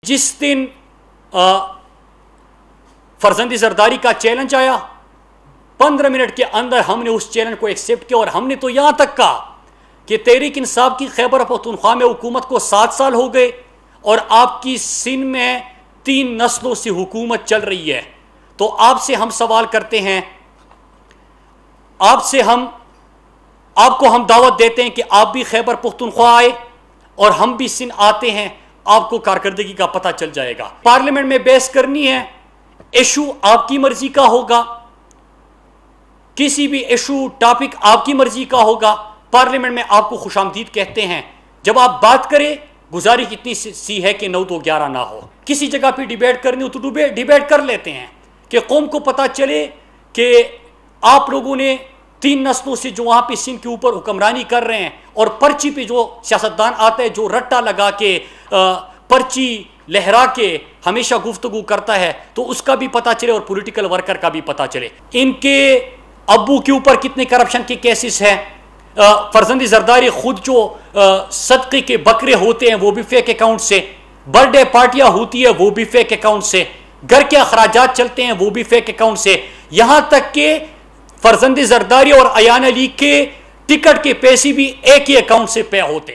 जिस दिन फरजंदी जरदारी का चैलेंज आया, 15 मिनट के अंदर हमने उस चैलेंज को एक्सेप्ट किया और हमने तो यहां तक कहा कि तहरीक इंसाफ की खैबर पख्तूनख्वा में हुकूमत को 7 साल हो गए और आपकी सिंध में 3 नस्लों से हुकूमत चल रही है। तो आपसे हम सवाल करते हैं, आपको हम दावत देते हैं कि आप भी खैबर पख्तूनख्वा आए और हम भी सिंध आते हैं, आपको कारकर्दगी का पता चल जाएगा। पार्लियामेंट में बहस करनी है, इशू आपकी मर्जी का होगा, किसी भी इशू टॉपिक आपकी मर्जी का होगा। पार्लियामेंट में आपको खुशामदीद कहते हैं। जब आप बात करें, गुजारिश इतनी सी है कि 9 तो 11 ना हो। किसी जगह पे डिबेट करनी हो तो डिबेट कर लेते हैं कि कौम को पता चले कि आप लोगों ने 3 नस्लों से जो वहाँ पे सिंध के ऊपर हुक्मरानी कर रहे हैं, और पर्ची पे जो सियासतदान आता है जो रट्टा लगा के पर्ची लहरा के हमेशा गुफ्तगू करता है, तो उसका भी पता चले और पॉलिटिकल वर्कर का भी पता चले। इनके अब्बू के ऊपर कितने करप्शन के केसेस हैं। फरजंदी जरदारी खुद जो सदक़े के बकरे होते हैं वो भी फेक अकाउंट से, बर्थडे पार्टियां होती है वो भी फेक अकाउंट से, घर के अखराजात चलते हैं वो भी फेक अकाउंट से, यहां तक कि फरजंदी जरदारी और अयान अली के टिकट के पैसे भी एक ही अकाउंट से पे होते हैं।